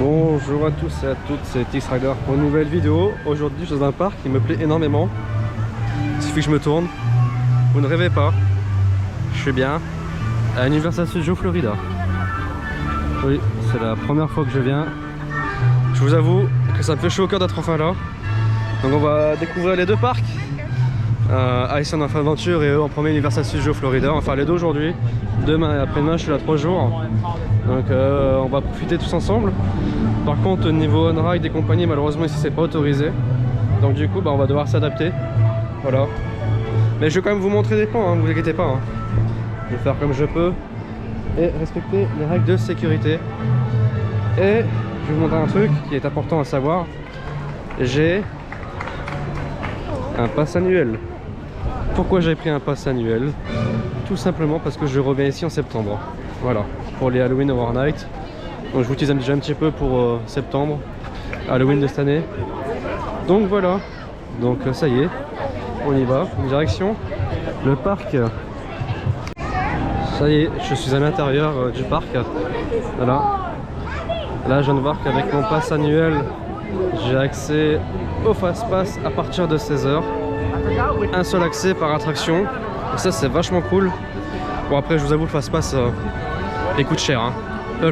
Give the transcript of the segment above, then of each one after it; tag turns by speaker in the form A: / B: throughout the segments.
A: Bonjour à tous et à toutes, c'est X-Rider pour une nouvelle vidéo. Aujourd'hui je suis dans un parc qui me plaît énormément. Il suffit que je me tourne. Vous ne rêvez pas, je suis bien à Universal Studios Florida. Oui, c'est la première fois que je viens. Je vous avoue que ça me fait chaud au cœur d'être enfin là. Donc on va découvrir les deux parcs, Iceland of Adventure et eux en premier Universal Studios Florida. On va faire les deux aujourd'hui. Demain et après-demain je suis là 3 jours. Donc on va profiter tous ensemble. Par contre au niveau on-ride et compagnie, malheureusement ici c'est pas autorisé. Donc du coup on va devoir s'adapter. Voilà. Mais je vais quand même vous montrer des points, ne vous inquiétez pas. Je vais faire comme je peux et respecter les règles de sécurité. Et je vais vous montrer un truc qui est important à savoir. J'ai un pass annuel. Pourquoi j'ai pris un pass annuel? Tout simplement parce que je reviens ici en septembre. Voilà, pour les Halloween Horror Night. Donc je l'utilise déjà un petit peu pour septembre, Halloween de cette année. Donc voilà, donc ça y est, on y va, direction le parc. Ça y est, je suis à l'intérieur du parc. Voilà. Là je viens de voir qu'avec mon pass annuel, j'ai accès au Fast Pass à partir de 16 h. Un seul accès par attraction. Et ça c'est vachement cool. Bon après je vous avoue le Fast Pass il coûte cher. Le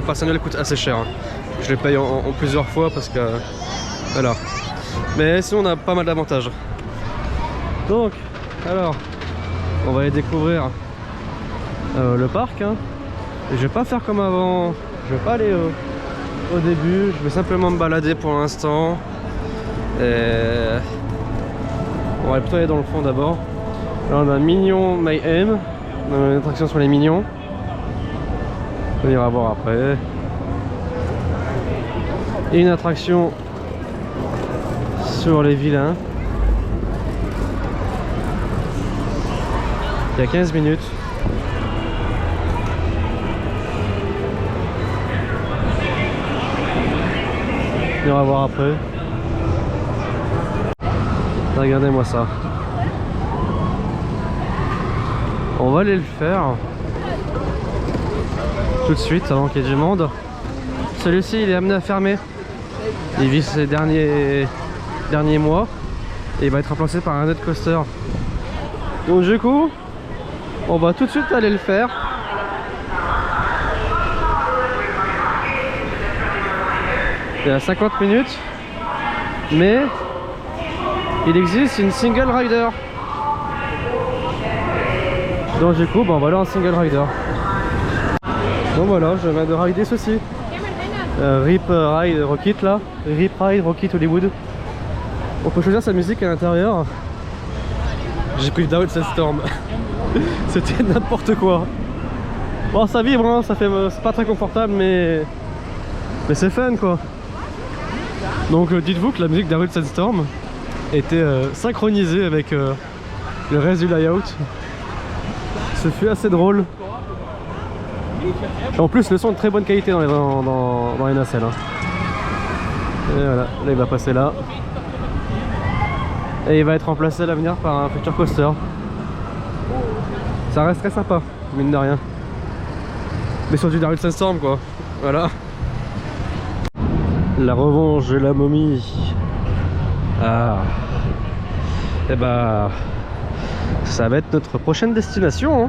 A: pass annuel coûte assez cher. Je le paye en plusieurs fois parce que voilà. Mais sinon on a pas mal d'avantages. Donc alors on va aller découvrir le parc. Et je vais pas faire comme avant. Je vais pas aller au début. Je vais simplement me balader pour l'instant. Et on va plutôt aller dans le fond d'abord. Là on a Minion Mayhem. On a une attraction sur les mignons. On ira voir après. Et une attraction sur les vilains. Il y a 15 minutes. On ira voir après. Regardez-moi ça. On va aller le faire tout de suite avant qu'il y ait du monde. Celui-ci il est amené à fermer. Il vit ses derniers mois et il va être remplacé par un autre coaster. Donc du coup on va tout de suite aller le faire. Il y a 50 minutes, mais il existe une single rider. Donc du coup on va aller en single rider. Donc voilà, je viens de rider ceci. Rip Ride Rocket là. Rip Ride Rocket Hollywood. On peut choisir sa musique à l'intérieur. J'ai pris Down Sandstorm. C'était n'importe quoi. Bon ça vibre hein, ça fait c'est pas très confortable mais c'est fun quoi. Donc dites-vous que la musique d'Arrowhead Sandstorm était synchronisée avec le reste du layout. Ce fut assez drôle. Et en plus le son est de très bonne qualité dans les nacelles. Et voilà, là il va passer là. Et il va être remplacé à l'avenir par un future coaster. Ça reste très sympa, mine de rien. Mais sur du Darwin Sandstorm quoi. Voilà. La revanche de la momie. Ah. Et bah ça va être notre prochaine destination.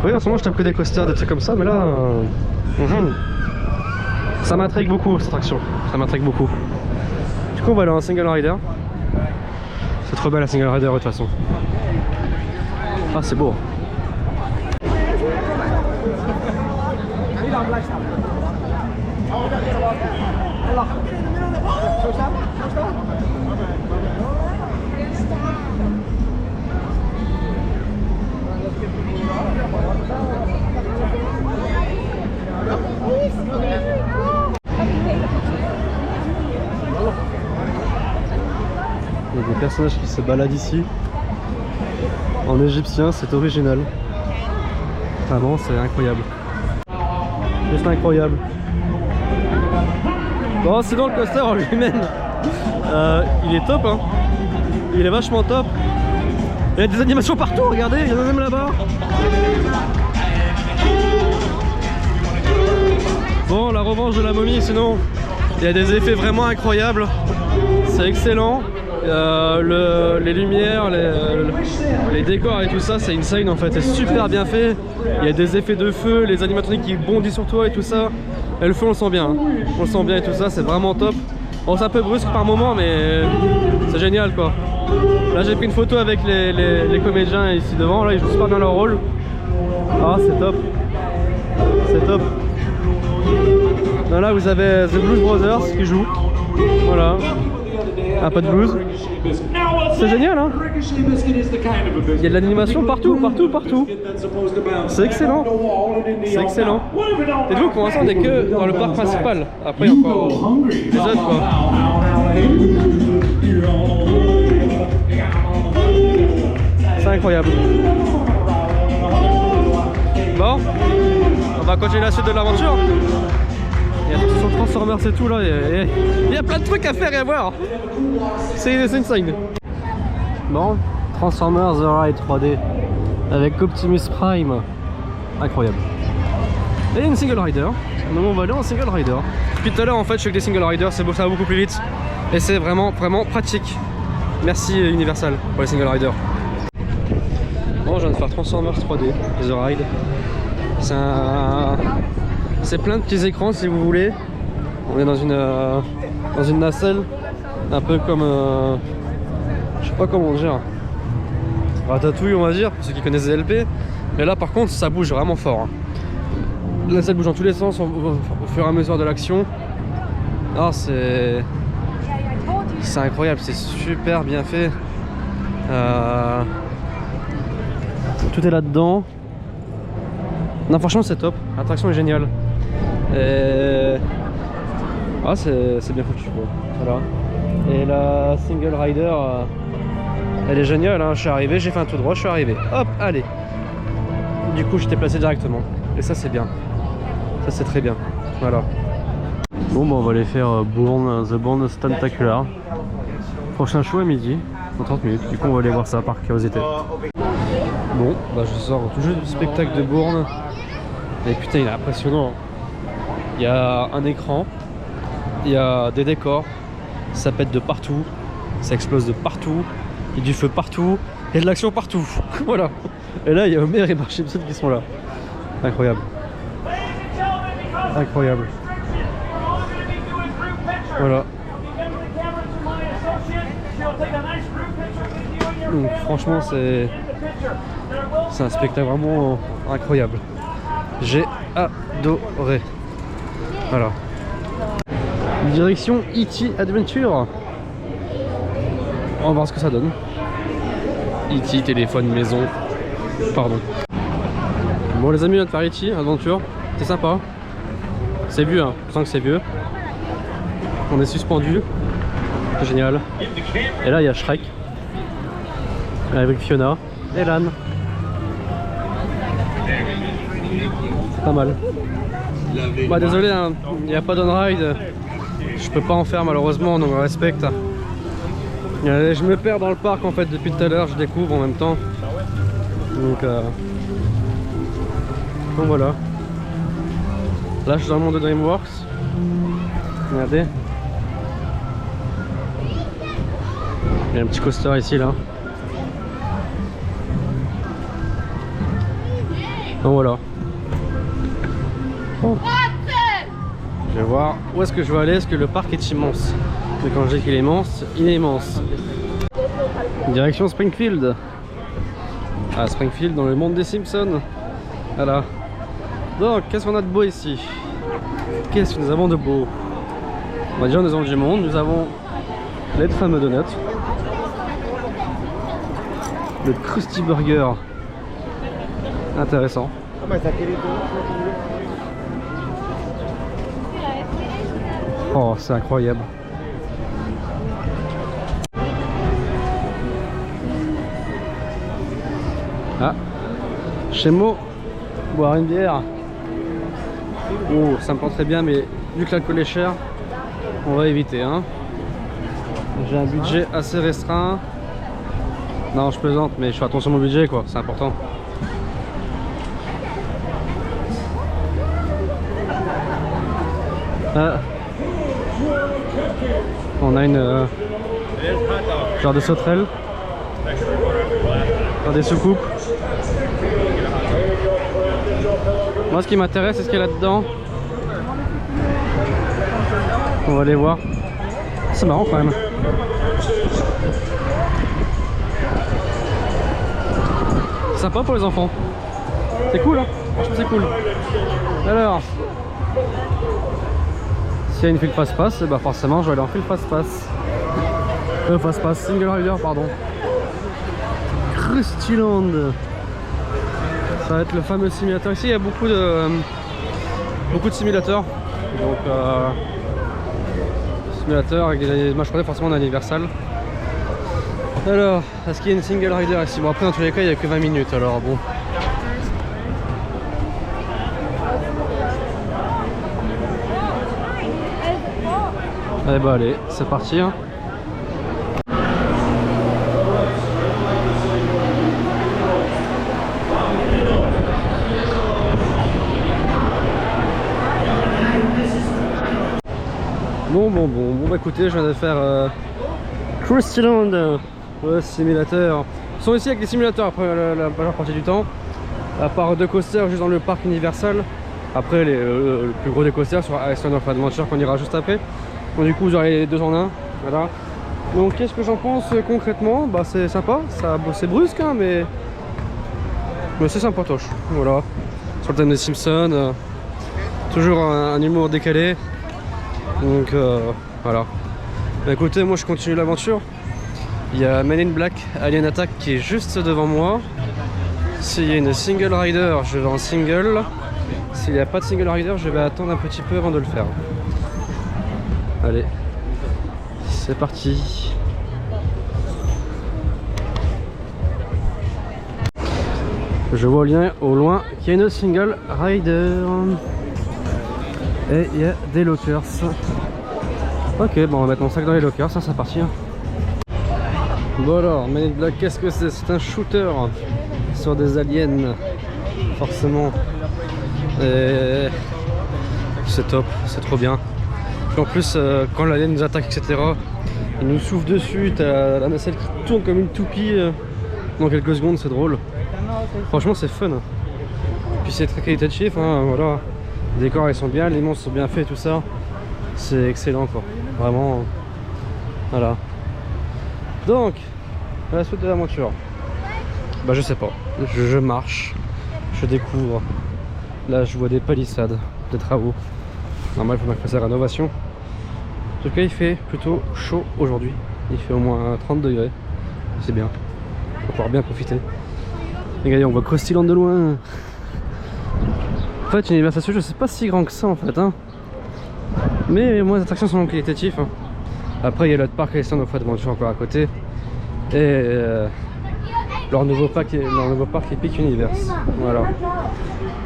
A: Oui, en ce moment je tape que des coasters, des trucs comme ça, mais là ça m'intrigue beaucoup cette attraction. Ça m'intrigue beaucoup. Du coup on va aller en single rider. C'est trop belle la single rider de toute façon. Ah c'est beau. Il y a des personnages qui se baladent ici en égyptien, c'est original. Vraiment c'est incroyable. Juste incroyable. Bon sinon le coaster en lui-même il est top hein. Il est vachement top. Il y a des animations partout, regardez, il y en a même là-bas. Bon la revanche de la momie, sinon il y a des effets vraiment incroyables. C'est excellent. Les lumières, les décors et tout ça, c'est insane en fait. C'est super bien fait. Il y a des effets de feu, les animatroniques qui bondissent sur toi et tout ça. Et le feu, on le sent bien. Hein. On le sent bien et tout ça, c'est vraiment top. Bon, c'est un peu brusque par moment, mais c'est génial quoi. Là, j'ai pris une photo avec les comédiens ici devant. Là, ils jouent super bien leur rôle. Ah, c'est top. C'est top. Là, vous avez The Blues Brothers qui joue. Voilà. Un peu de blues. C'est génial, hein. Il y a de l'animation partout, partout, partout. C'est excellent. C'est excellent. Et vous, pour l'instant, on n'est que dans le parc principal. Après, il y a encore des autres, quoi. C'est incroyable. Bon, on va continuer la suite de l'aventure. Il y a tout sur Transformers et tout là, il y a plein de trucs à faire et à voir. C'est insane. Bon, Transformers The Ride 3D avec Optimus Prime. Incroyable. Et une single rider. Donc on va aller en single rider. Depuis tout à l'heure en fait je fais que des single riders, ça va beaucoup plus vite. Et c'est vraiment pratique. Merci Universal pour les single riders. Bon, je viens de faire Transformers 3D The Ride. C'est plein de petits écrans si vous voulez. On est dans une nacelle, un peu comme je sais pas comment dire, Ratatouille on va dire, pour ceux qui connaissent ZLP. Mais là par contre ça bouge vraiment fort. Là ça bouge dans tous les sens au fur et à mesure de l'action. Ah c'est incroyable, c'est super bien fait. Tout est là-dedans. Non franchement c'est top, l'attraction est géniale. Ah c'est bien foutu quoi. Voilà. Et la single rider elle est géniale hein. Je suis arrivé, j'ai fait un tout droit, je suis arrivé. Hop, allez. Du coup j'étais placé directement. Et ça c'est bien. Ça c'est très bien. Voilà. Bon bah on va aller faire The Bourne Stuntacular. Prochain show à midi, dans 30 minutes. Du coup on va aller voir ça par curiosité. Bon bah je sors tout juste du spectacle de Bourne. Et putain il est impressionnant. Il y a un écran, il y a des décors, ça pète de partout, ça explose de partout, il y a du feu partout, et de l'action partout. Voilà. Et là il y a Homer et Marge Simpson qui sont là. Incroyable. Incroyable. Voilà. Donc franchement c'est un spectacle vraiment incroyable. J'ai adoré. Voilà. Direction E.T. Adventure. On va voir ce que ça donne. E.T. téléphone maison. Pardon. Bon les amis, on vient de faire E.T. Adventure. C'est sympa. C'est vieux hein, je sens que c'est vieux. On est suspendu. C'est génial. Et là il y a Shrek. Avec Fiona et l'âne. C'est pas mal. Bah désolé, hein, il n'y a pas d'on-ride. Je peux pas en faire malheureusement, donc on respecte. Je me perds dans le parc en fait depuis tout à l'heure, je découvre en même temps. Donc voilà. Là je suis dans le monde de DreamWorks. Regardez. Il y a un petit coaster ici là. Donc voilà. Bon. Je vais voir où est-ce que je vais aller, parce que le parc est immense. Mais quand je dis qu'il est immense, il est immense. Direction Springfield. À Springfield, dans le monde des Simpsons. Voilà. Donc, qu'est-ce qu'on a de beau ici? Qu'est-ce que nous avons de beau? On va dire nous avons du monde, nous avons les fameux donuts. Le Krusty Burger. Intéressant. Oh, c'est incroyable. Ah, chez Mo, boire une bière. Oh, ça me prend très bien, mais vu que l'alcool est cher, on va éviter. Hein. J'ai un budget assez restreint. Non, je plaisante, mais je fais attention à mon budget, quoi. C'est important. On a une genre de sauterelle, genre des soucoupes. Moi ce qui m'intéresse c'est ce qu'il y a là-dedans. On va aller voir. C'est marrant quand même. Sympa pour les enfants. C'est cool hein. Franchement c'est cool. Alors, s'il y a une file passe-passe, bah forcément je vais aller en file passe-passe. Passe-passe, single rider pardon. Crustyland. Ça va être le fameux simulateur. Ici il y a beaucoup de simulateurs. Donc simulateur avec des matchs forcément dans Universal. Alors, est-ce qu'il y a une single rider ici? Bon après dans tous les cas il n'y a que 20 minutes alors bon. Eh bah allez, c'est parti hein. Bon bah écoutez, je viens de faire Crustyland, le simulateur. Ils sont ici avec des simulateurs après la majeure partie du temps. À part 2 coasters juste dans le parc Universal. Après le plus gros des coasters sur Island of Adventure qu'on ira juste après. Donc du coup vous aurez les 2 en 1. Voilà. Donc qu'est-ce que j'en pense concrètement? Bah c'est sympa, c'est brusque hein, mais c'est sympatoche. Voilà. Sur le thème des Simpsons. Toujours un humour décalé. Donc voilà. Bah, écoutez, moi je continue l'aventure. Il y a Men in Black Alien Attack qui est juste devant moi. S'il y a une single rider, je vais en single. S'il n'y a pas de single rider, je vais attendre un petit peu avant de le faire. Allez, c'est parti. Je vois au loin qu'il y a une single rider. Et il y a des lockers. Ok, bon on va mettre mon sac dans les lockers, ça c'est parti. Bon alors, Men in Black, qu'est-ce que c'est? C'est un shooter sur des aliens, forcément. Et c'est top, c'est trop bien. En plus, quand l'alien nous attaque, etc., il nous souffle dessus, t'as la nacelle qui tourne comme une toupie dans quelques secondes, c'est drôle. Franchement, c'est fun. Puis c'est très qualitatif, hein, voilà. Les décors ils sont bien, les monstres sont bien faits, tout ça. C'est excellent quoi. Vraiment. Voilà. Donc, à la suite de l'aventure. Bah je sais pas. Je marche. Je découvre. Là je vois des palissades, des travaux. Normal il faudra que je fasse la rénovation. En tout cas il fait plutôt chaud aujourd'hui. Il fait au moins 30 degrés. C'est bien. On va pouvoir bien profiter. Regardez, on voit Crustyland de loin. En fait Universal Studios c'est pas si grand que ça en fait hein. Mais moins les attractions sont qualitatives hein. Après il y a l'autre parc Island of Adventure encore à côté. Et leur nouveau parc Epic Universe. Voilà.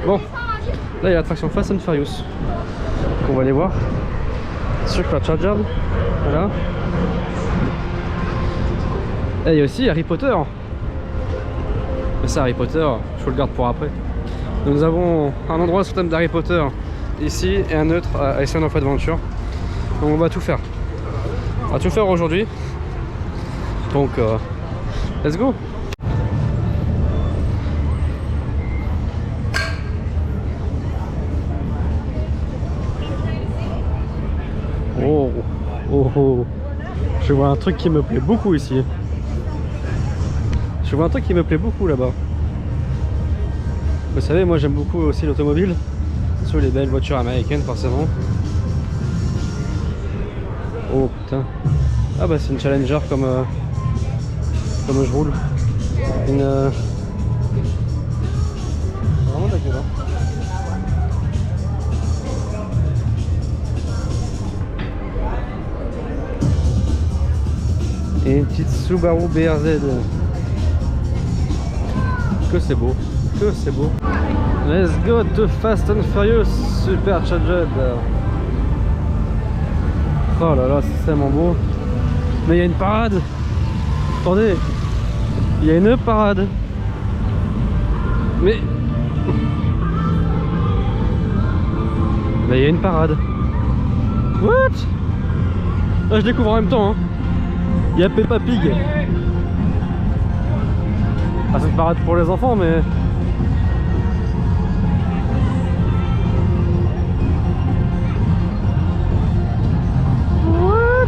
A: Bon, là il y a l'attraction Fast and Furious. On va aller voir. Supercharged. Voilà. Et il y a aussi Harry Potter. Mais ça Harry Potter, je vous le garde pour après. Donc, nous avons un endroit sur le thème d'Harry Potter ici et un autre à Island of Adventure. Donc on va tout faire. On va tout faire aujourd'hui. Donc let's go. Oh. Je vois un truc qui me plaît beaucoup ici. Je vois un truc qui me plaît beaucoup là-bas. Vous savez, moi j'aime beaucoup aussi l'automobile. Sur les belles voitures américaines forcément. Oh putain. Ah bah c'est une Challenger comme je roule. Une vraiment d'accord. Et une petite Subaru BRZ. Que c'est beau. Que c'est beau. Let's go to Fast and Furious Supercharged. Oh là là, c'est tellement beau. Mais il y a une parade. Attendez. Il y a une parade. Mais il y a une parade. What? Là je découvre en même temps hein. Il y a Peppa Pig. Ah, ça peut paraître pour les enfants mais... What?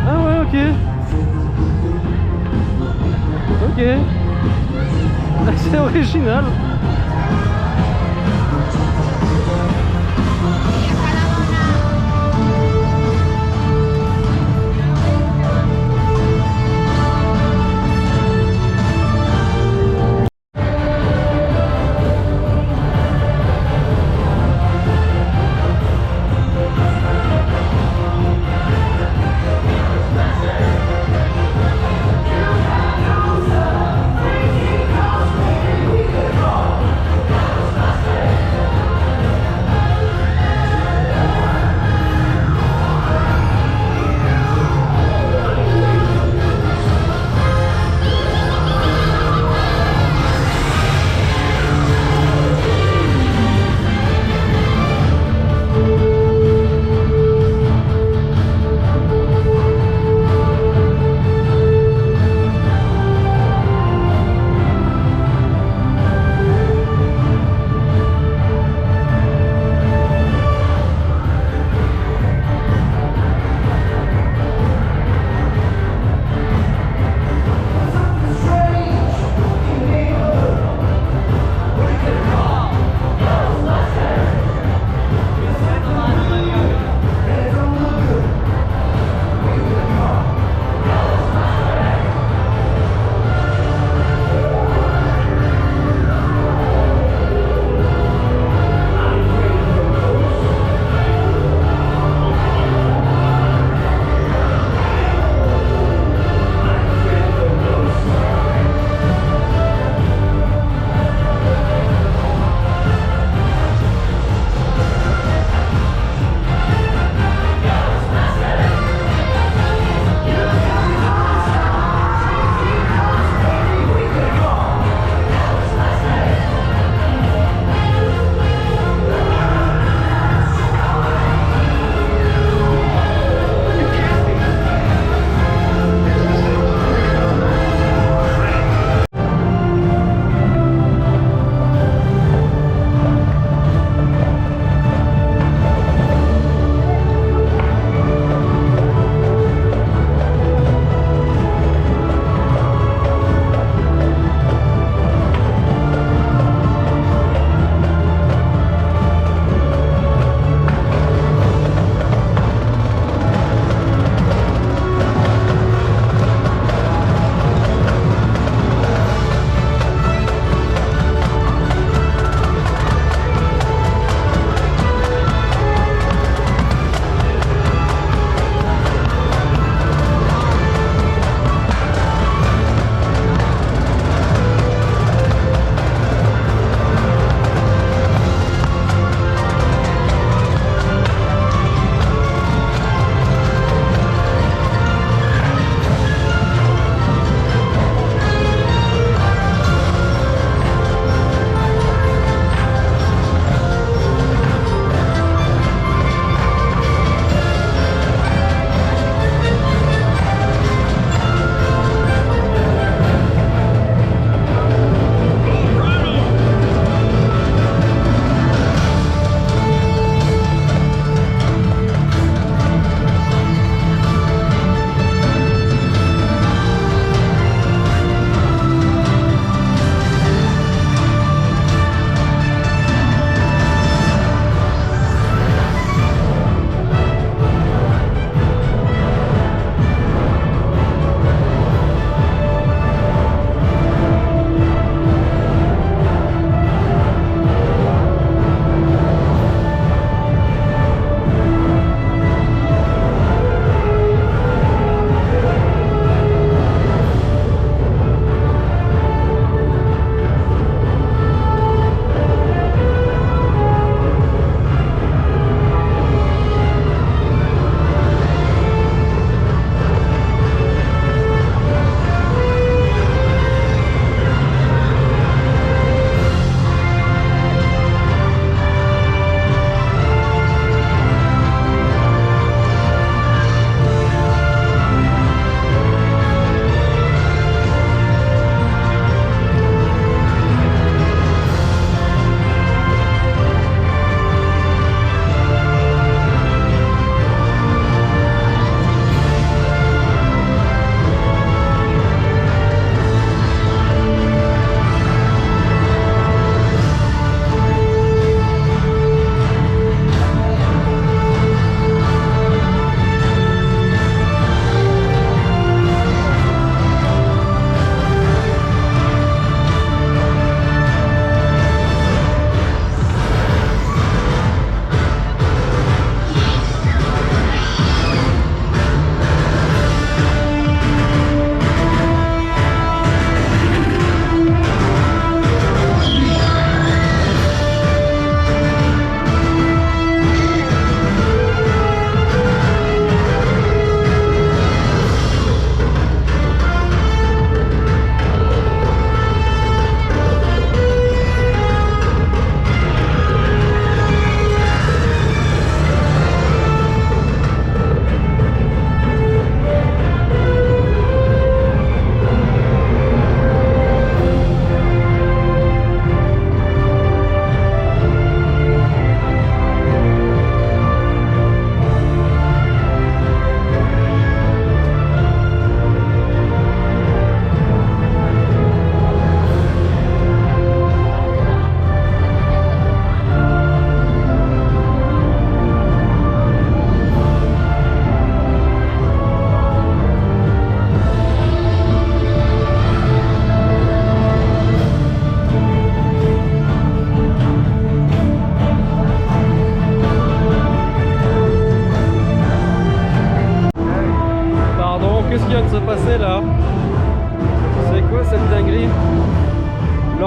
A: Ah ouais, ok. Ok. C'est original.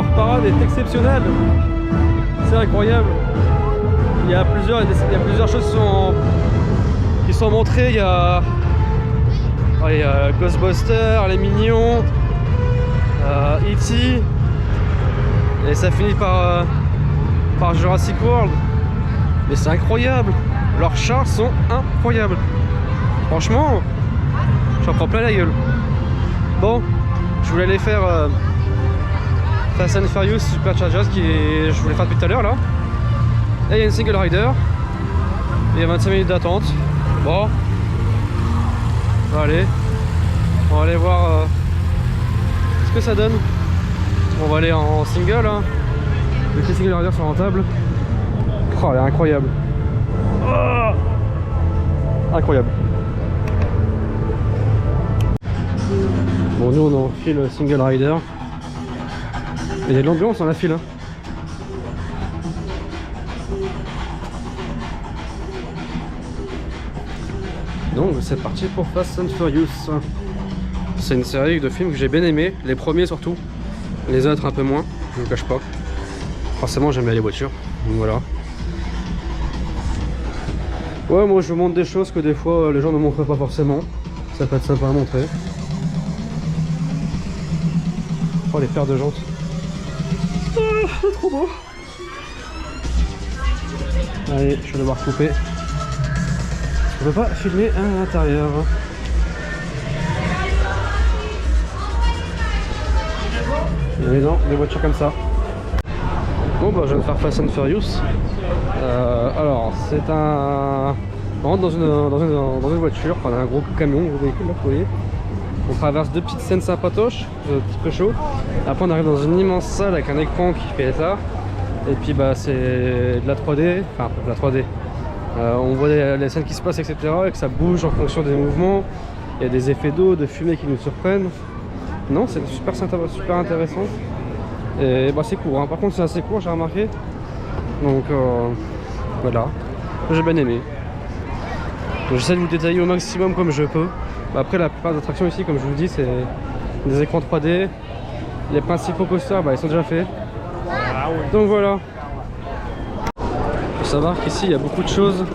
A: leur parade est exceptionnelle. C'est incroyable. Il y a plusieurs choses qui sont montrées. Il y a Ghostbusters, les Mignons, E.T. Et ça finit par Jurassic World. Mais c'est incroyable. Leurs chars sont incroyables. Franchement, j'en prends plein la gueule. Bon, je voulais aller faire Fast and Furious Superchargers je voulais faire depuis tout à l'heure là. Et il y a une single rider. Il y a 25 minutes d'attente. Bon. Allez. On va aller voir ce que ça donne. On va aller en single. Hein. Les single riders sont rentables. Oh, elle est incroyable. Oh, incroyable. Bon, nous on enfile single rider. Il y a de l'ambiance dans la file. Hein. Donc c'est parti pour Fast and Furious. C'est une série de films que j'ai bien aimé, les premiers surtout, les autres un peu moins, je ne vous cache pas. Forcément j'aime bien les voitures, donc voilà. Ouais, moi je vous montre des choses que des fois les gens ne montrent pas forcément. Ça peut être sympa à montrer. Oh, les paires de jantes. Ah, c'est trop beau. Allez, je vais devoir couper. On ne peut pas filmer à l'intérieur. Et non, des voitures comme ça. Bon bah je viens de faire Fast and Furious. Alors c'est un... On rentre dans une voiture, on a un gros camion, un gros véhicule là, vous voyez. On traverse deux petites scènes sympatoches, un petit peu chaud. Après on arrive dans une immense salle avec un écran qui fait ça. Et puis bah c'est de la 3D, enfin de la 3D. On voit les scènes qui se passent, etc. et que ça bouge en fonction des mouvements. Il y a des effets d'eau, de fumée qui nous surprennent. Non, c'est super intéressant. Et bah c'est court, hein. Par contre c'est assez court, j'ai remarqué. Donc voilà, j'ai bien aimé. J'essaie de vous détailler au maximum comme je peux. Bah, après la plupart des attractions ici, comme je vous dis, c'est des écrans 3D. Les principaux coasters, bah, ils sont déjà faits. Donc voilà. Faut savoir qu'ici il y a beaucoup de choses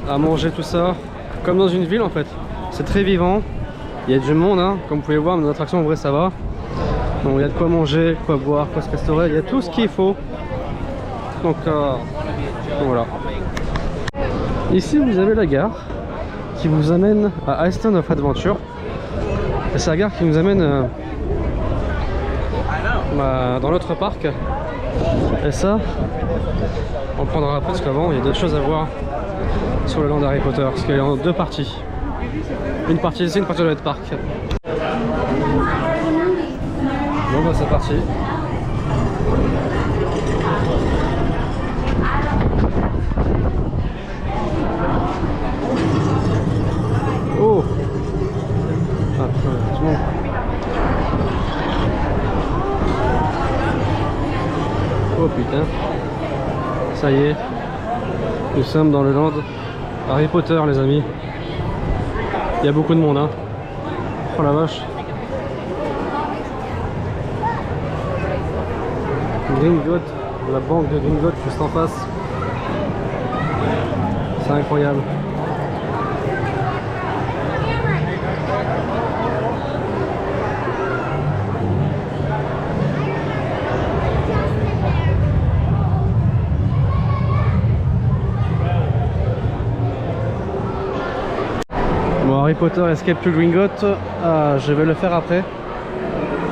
A: à manger, tout ça. Comme dans une ville en fait. C'est très vivant. Il y a du monde, hein. Comme vous pouvez voir, nos attractions en vrai ça va. Donc il y a de quoi manger, quoi boire, quoi se restaurer. Il y a tout ce qu'il faut. Donc voilà. Ici vous avez la gare qui vous amène à Island of Adventure. Et c'est la gare qui nous amène dans l'autre parc. Et ça, on le prendra après parce qu'avant il y a d'autres choses à voir sur le land Harry Potter. Parce qu'il y a en deux parties. Une partie ici, une partie de l'autre parc. Bon bah c'est parti. Oh, attention. Oh putain. Ça y est. Nous sommes dans le land Harry Potter les amis. Il y a beaucoup de monde hein. Oh la vache. Gringotts, la banque de Gringotts juste en face. C'est incroyable. Bon, Harry Potter Escape to Gringotts, je vais le faire après.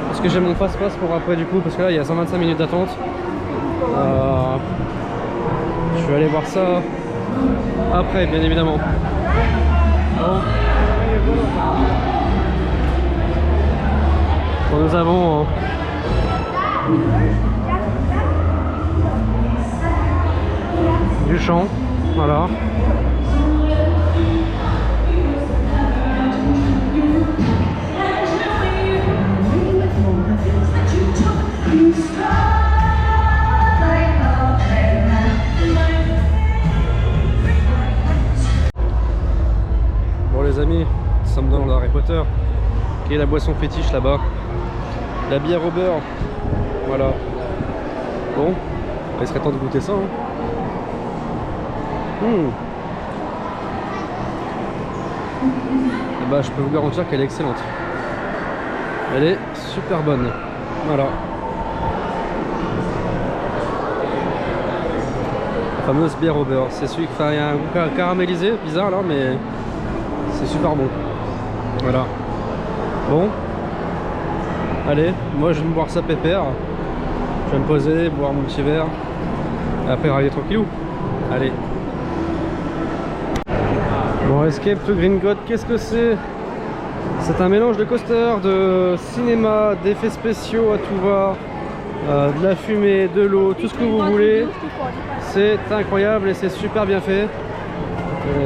A: Parce que j'ai mon passe-passe pour après du coup, parce que là il y a 125 minutes d'attente. Je vais aller voir ça après, bien évidemment. Bon. Bon, nous avons du champ, voilà. Bon les amis, nous sommes dans Harry Potter, qui est la boisson fétiche là-bas. La bière au beurre, voilà. Bon, il serait temps de goûter ça. Hein. Et bah, je peux vous garantir qu'elle est excellente. Elle est super bonne. Voilà. La fameuse bière au beurre. C'est celui qui fait un goût caramélisé, bizarre là, mais c'est super bon. Voilà. Bon. Allez, moi je vais me boire ça pépère. Je vais me poser, boire mon petit verre. Et après arriver tranquillou. Allez. Bon, Escape to Gringotts, qu'est-ce que c'est? C'est un mélange de coaster, de cinéma, d'effets spéciaux à tout va, de la fumée, de l'eau, tout ce que vous voulez. C'est incroyable et c'est super bien fait.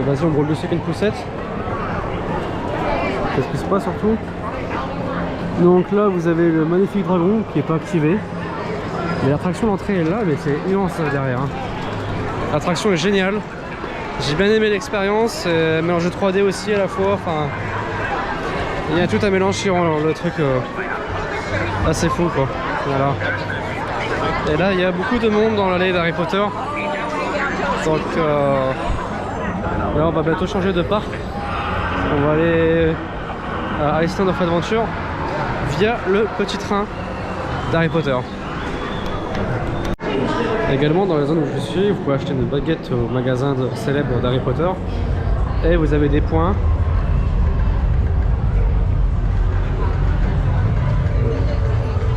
A: Vas-y, on roule dessus avec une poussette. Qu'est-ce qui se passe surtout? Donc là, vous avez le magnifique dragon qui n'est pas activé. Mais l'attraction, l'entrée est là, mais c'est immense derrière. Hein. L'attraction est géniale. J'ai bien aimé l'expérience, mélange de 3D aussi à la fois. Enfin, il y a tout un mélange qui rend le truc assez fou, quoi. Voilà. Et là, il y a beaucoup de monde dans l'allée d'Harry Potter. Donc là, on va bientôt changer de parc. On va aller à Island of Adventure via le petit train d'Harry Potter. Également dans la zone où je suis, vous pouvez acheter une baguette au magasin célèbre d'Harry Potter et vous avez des points.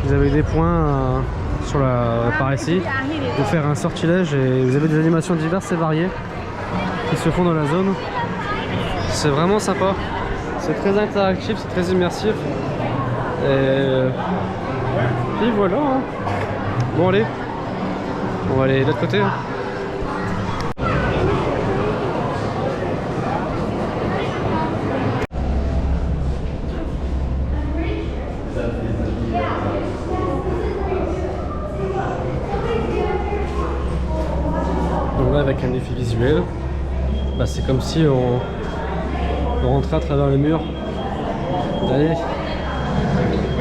A: Vous avez des points par ici pour faire un sortilège et vous avez des animations diverses et variées qui se font dans la zone. C'est vraiment sympa. C'est très interactif, c'est très immersif. Et voilà. Hein. Bon allez. On va aller de l'autre côté. Hein. Donc là, avec un effet visuel, bah, c'est comme si on rentrait à travers le mur. Allez,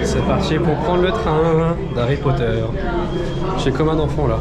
A: c'est parti pour prendre le train d'Harry Potter. Je suis comme un enfant là.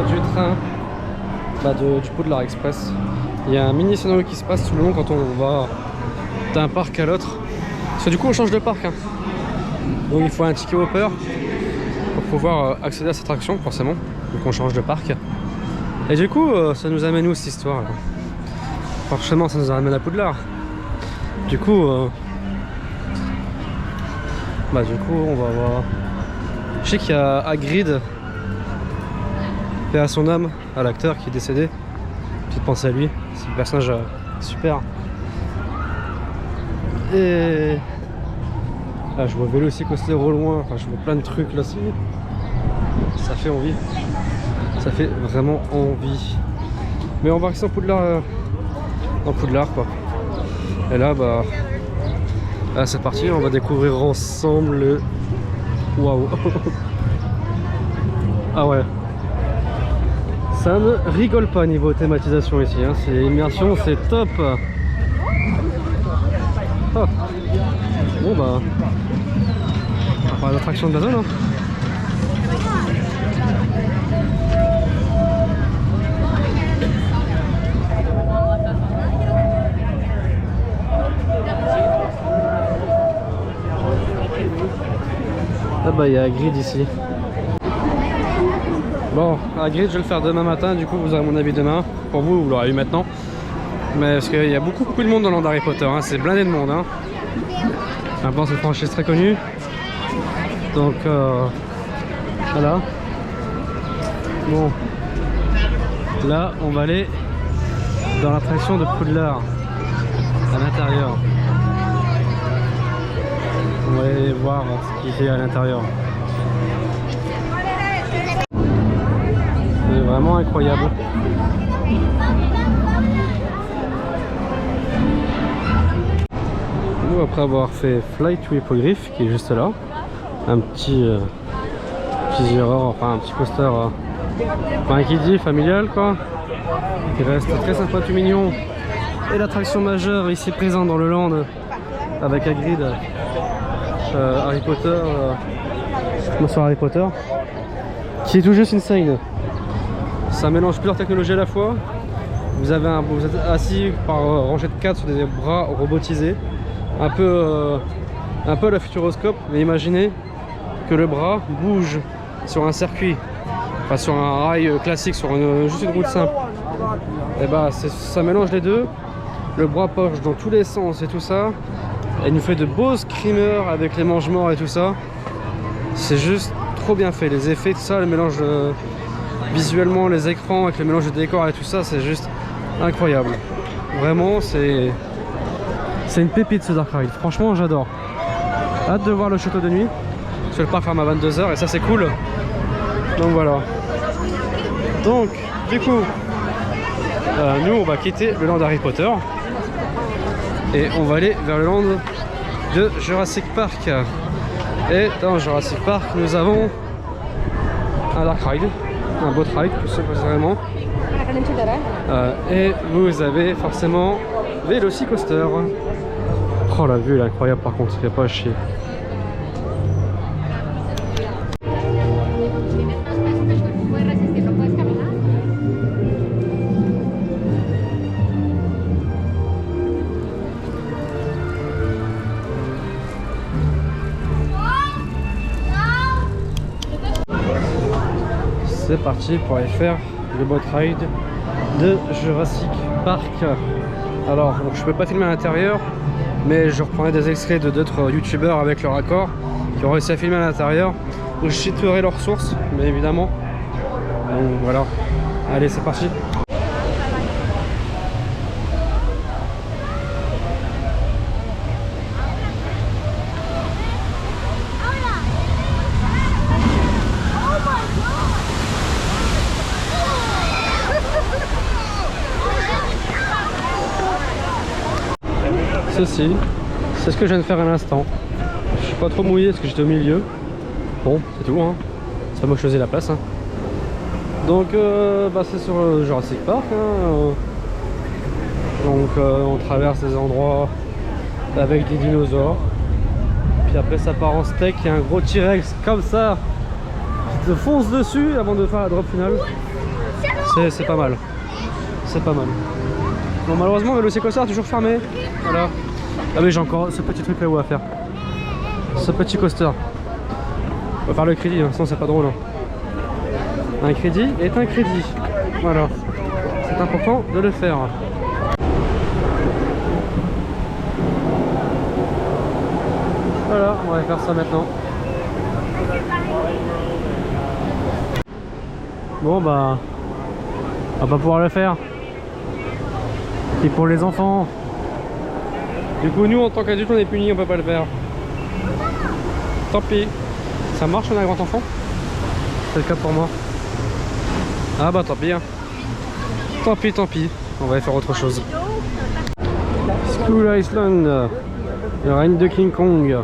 A: Du train du Poudlard Express. Il y a un mini scénario qui se passe tout le long quand on va d'un parc à l'autre. Parce que du coup on change de parc. Hein. Donc il faut un ticket hopper pour pouvoir accéder à cette attraction forcément. Donc on change de parc. Et du coup ça nous amène où cette histoire là? Forcément ça nous amène à Poudlard. Du coup on va voir. Je sais qu'il y a Hagrid. À son âme, à l'acteur qui est décédé. Petite pensée à lui, c'est un personnage super. Et là, je vois Vélocicoaster au loin, enfin je vois plein de trucs là aussi. Ça fait envie. Ça fait vraiment envie. Mais on va rester en Poudlard, dans Poudlard quoi. Et là bah là, c'est parti, on va découvrir ensemble le. Waouh. Ah ouais. Ça ne rigole pas niveau thématisation ici, hein. C'est immersion, c'est top. Oh. Bon bah, on va faire l'attraction de la zone. Hein. Ah bah il y a Hagrid ici. Bon, Hagrid je vais le faire demain matin, du coup vous aurez mon avis demain. Pour vous, vous l'aurez eu maintenant. Mais parce qu'il y a beaucoup de monde dans le land d'Harry Potter, hein. C'est blindé de monde. Hein. Maintenant c'est une franchise très connue. Donc voilà. Bon, là on va aller dans l'attraction de Poudlard à l'intérieur. On va aller voir ce qu'il fait à l'intérieur. C'est vraiment incroyable. Nous, après avoir fait Flight to Hippogriff qui est juste là, un petit enfin un petit coaster enfin qui dit familial quoi, qui reste très sympa, tout mignon. Et l'attraction majeure ici présente dans le land avec Hagrid, Harry Potter, bonsoir Harry Potter, qui est tout juste insane. Ça mélange plusieurs technologies à la fois. Vous êtes assis par rangée de 4 sur des bras robotisés, un peu à la Futuroscope, mais imaginez que le bras bouge sur un circuit, enfin sur un rail classique, sur juste une route simple. Et bah ça mélange les deux. Le bras penche dans tous les sens et tout ça. Elle nous fait de beaux screamers avec les mange-morts et tout ça. C'est juste trop bien fait, les effets, tout ça, le mélange visuellement, les écrans avec le mélange de décors et tout ça, c'est juste incroyable. Vraiment, c'est une pépite ce Dark Ride. Franchement, j'adore. Hâte de voir le château de nuit. Parce que le parc ferme à 22 h et ça, c'est cool. Donc voilà. Donc, du coup, nous, on va quitter le land Harry Potter. Et on va aller vers le land de Jurassic Park. Et dans Jurassic Park, nous avons un Dark Ride, un boat ride plus précisément. Et vous avez forcément Velocicoaster. Oh, la vue elle est incroyable par contre, il n'y a pas à chier. C'est parti pour aller faire le boat ride de Jurassic Park. Alors, je peux pas filmer à l'intérieur, mais je reprendrai des extraits de d'autres youtubeurs avec leur accord qui ont réussi à filmer à l'intérieur. Donc je citerai leurs sources, bien évidemment. Donc voilà. Allez, c'est parti. Ceci, c'est ce que je viens de faire à l'instant. Je suis pas trop mouillé parce que j'étais au milieu. Bon, c'est tout, hein. C'est pas moi qui choisis la place, hein. Donc, c'est sur Jurassic Park, hein. Donc, on traverse des endroits avec des dinosaures. Puis après, ça part en steak. Il y a un gros T-Rex comme ça qui te fonce dessus avant de faire la drop finale. C'est pas mal. C'est pas mal. Bon, malheureusement, Velocicoaster est toujours fermé. Voilà. Ah oui, j'ai encore ce petit truc là-haut à faire. Ce petit coaster. On va faire le crédit, hein, sinon c'est pas drôle. Hein. Un crédit est un crédit. Voilà. C'est important de le faire. Voilà, on va faire ça maintenant. Bon bah, on va pas pouvoir le faire. C'est pour les enfants. Du coup, nous en tant qu'adultes, on est punis, on peut pas le faire. Tant pis. Ça marche, on a un grand enfant? C'est le cas pour moi. Ah bah tant pis. Hein. Tant pis, tant pis. On va aller faire autre chose. Skull Island, le règne de King Kong.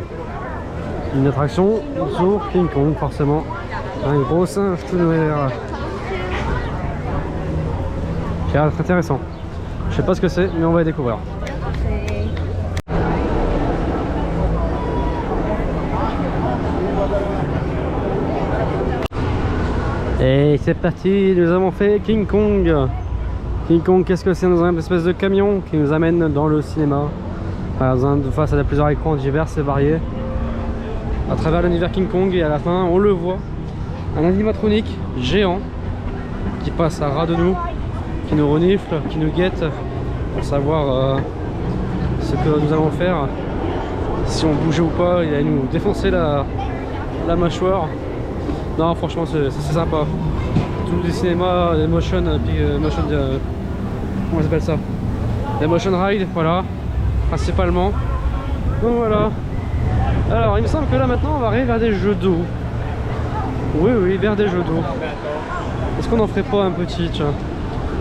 A: Une attraction sur King Kong, forcément. Un gros singe tout noir. Qui a l'air très intéressant. Je sais pas ce que c'est, mais on va y découvrir. Et c'est parti, nous avons fait King Kong. King Kong, qu'est-ce que c'est? Nous avons une espèce de camion qui nous amène dans le cinéma. Face à plusieurs écrans divers et variés. À travers l'univers King Kong, et à la fin, on le voit. Un animatronique géant qui passe à ras de nous, qui nous renifle, qui nous guette pour savoir ce que nous allons faire. Si on bougeait ou pas, il allait nous défoncer la la mâchoire. Non, franchement, c'est sympa. Tout le cinéma, les motion, comment ça s'appelle ça? Les motion ride, voilà, principalement. Donc voilà. Alors, il me semble que là maintenant, on va arriver vers des jeux d'eau. Oui, oui, vers des jeux d'eau. Est-ce qu'on en ferait pas un petit, tiens?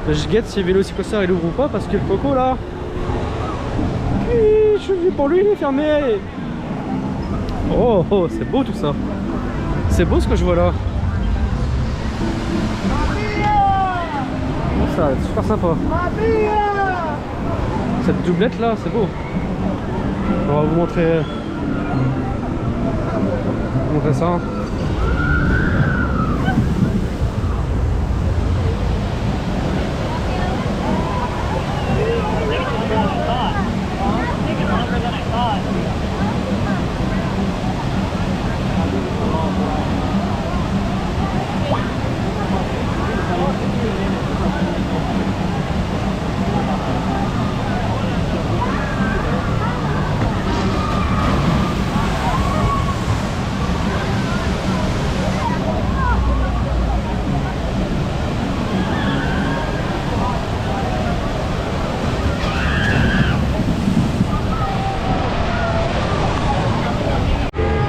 A: Je guette si Velocicoaster il ouvre ou pas, parce que le coco là, pour lui il est fermé. Oh, oh, c'est beau tout ça. C'est beau ce que je vois là. Ça va être super sympa. Cette doublette là, c'est beau. On va vous montrer ça.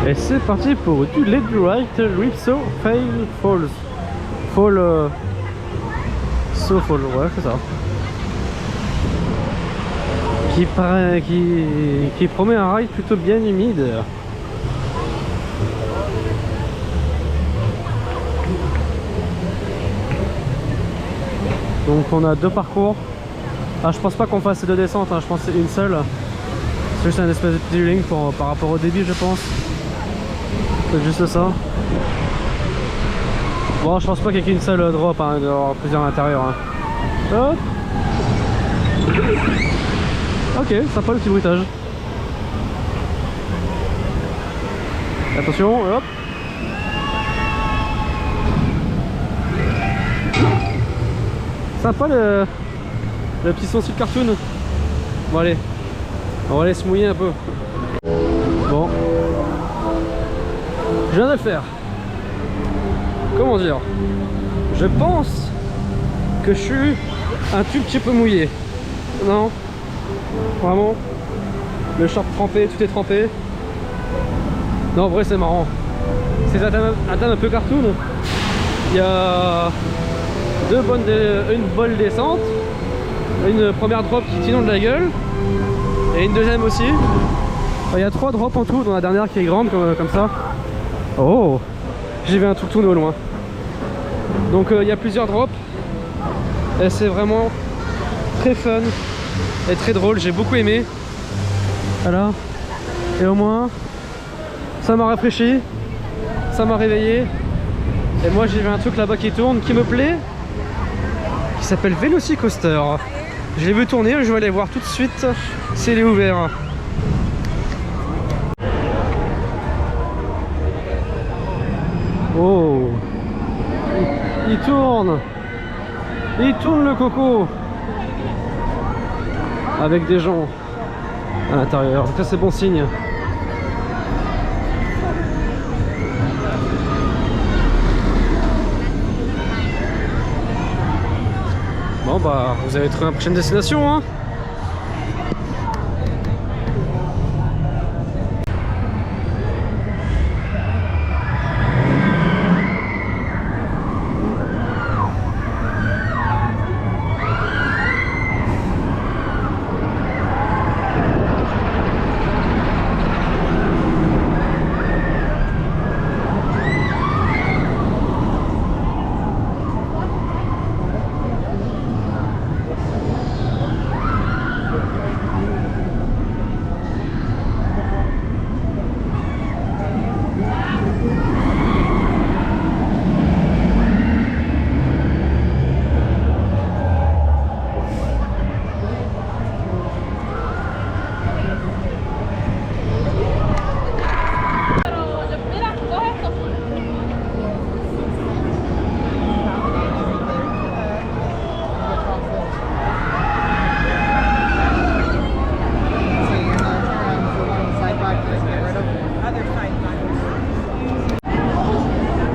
A: Et c'est parti pour du Let Right Ripso Fail Falls. Fall. So Fall, ouais, c'est ça. Qui promet un ride plutôt bien humide. Donc on a deux parcours. Ah, je pense pas qu'on fasse deux descentes, hein, je pense que c'est une seule. C'est juste un espèce de petit link par rapport au débit, je pense. C'est juste ça. Bon, je pense pas qu'il y ait qu'une seule drop, hein, il doit y avoir plusieurs à l'intérieur. Hein. Hop. Ok, sympa le petit bruitage. Attention, hop. Sympa le petit son sur cartoon. Bon allez, on va aller se mouiller un peu. Bon, je viens de le faire. Comment dire? Je pense que je suis un tout petit peu mouillé. Non, vraiment. Le short trempé, tout est trempé. Non, en vrai c'est marrant. C'est un thème un peu cartoon. Il y a une bonne descente, une première drop qui t'inonde la gueule et une deuxième aussi. Il y a 3 drops en tout, dont la dernière qui est grande comme ça. Oh, j'ai vu un truc tourner au loin. Donc il y a plusieurs drops et c'est vraiment très fun et très drôle, j'ai beaucoup aimé. Voilà, et au moins ça m'a rafraîchi, ça m'a réveillé. Et moi j'ai vu un truc là-bas qui tourne, qui me plaît, qui s'appelle Velocicoaster. Je l'ai vu tourner, je vais aller voir tout de suite s'il est ouvert. Oh, il tourne le coco avec des gens à l'intérieur, donc ça c'est bon signe. Bon bah vous avez trouvé la prochaine destination hein.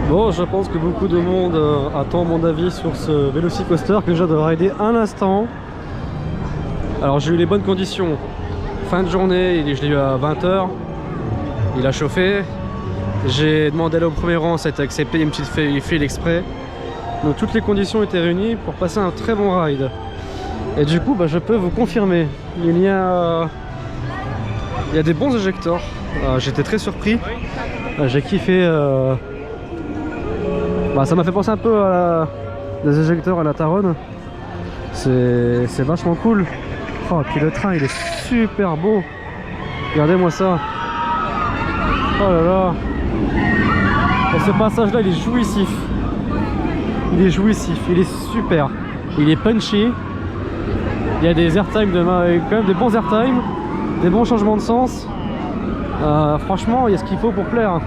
A: Bon, je pense que beaucoup de monde attend mon avis sur ce Velocicoaster que je viens de rider un instant. Alors j'ai eu les bonnes conditions. Fin de journée, je l'ai eu à 20 h. Il a chauffé. J'ai demandé d'aller au premier rang, ça a été accepté, une petite file exprès. Donc toutes les conditions étaient réunies pour passer un très bon ride. Et du coup, je peux vous confirmer, il y a des bons éjecteurs. J'étais très surpris. J'ai kiffé. Ça m'a fait penser un peu à des éjecteurs à la Taronne. C'est vachement cool. Oh, puis le train il est super beau. Regardez-moi ça. Oh là là. Et ce passage là il est jouissif. Il est jouissif, il est super. Il est punchy. Il y a des airtime, quand même des bons airtime, des bons changements de sens. Franchement, il y a ce qu'il faut pour plaire.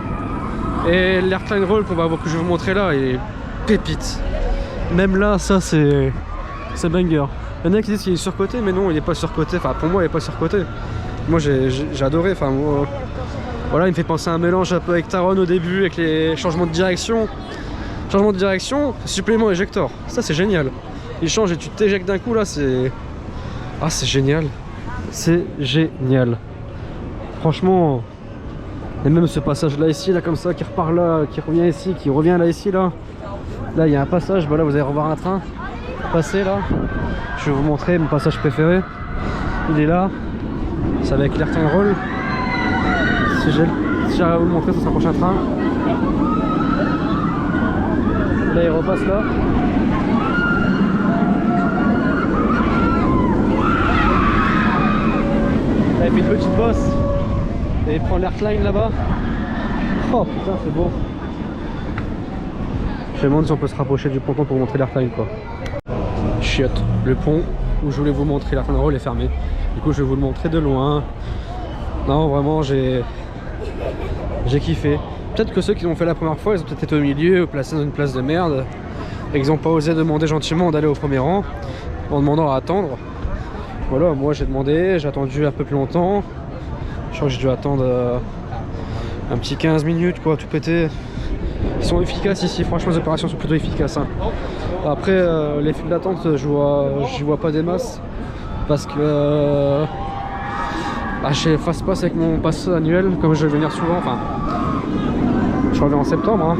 A: Et l'aircline roll que je vais vous montrer là, il est pépite. Même là, ça c'est banger. Il y en a qui disent qu'il est surcoté, mais non, il n'est pas surcoté. Enfin, pour moi, il n'est pas surcoté. Moi, j'ai adoré. Enfin, moi, voilà, il me fait penser à un mélange un peu avec Taronne au début, avec les changements de direction. Changement de direction, supplément éjector. Ça, c'est génial. Il change et tu t'éjectes d'un coup là, c'est... Ah, c'est génial. C'est génial. Franchement. Et même ce passage là ici, là comme ça, qui repart là, qui revient ici, qui revient là ici, là. Là, il y a un passage, là vous allez revoir un train passer là. Je vais vous montrer mon passage préféré. Il est là. C'est avec l'airtime roll. Si j'arrive à vous le montrer, ça sera le prochain train. Là, il repasse là. Là, il fait une petite bosse. Et il prend l'airline là-bas. Oh putain, c'est beau. Je me demande si on peut se rapprocher du ponton pour vous montrer l'airline quoi. Chiotte. Le pont où je voulais vous montrer l'airline roll est fermé. Du coup, je vais vous le montrer de loin. Non, vraiment, j'ai kiffé. Peut-être que ceux qui l'ont fait la première fois, ils ont peut-être été au milieu, placés dans une place de merde. Et ils n'ont pas osé demander gentiment d'aller au premier rang en demandant à attendre. Voilà, moi j'ai demandé, j'ai attendu un peu plus longtemps. Je crois que j'ai dû attendre un petit 15 minutes quoi, tout pété. Ils sont efficaces ici, franchement les opérations sont plutôt efficaces. Hein. Après les files d'attente, j'y vois pas des masses. Parce que je fasse passe avec mon pass annuel, comme je vais venir souvent. Enfin, je reviens en septembre. Hein.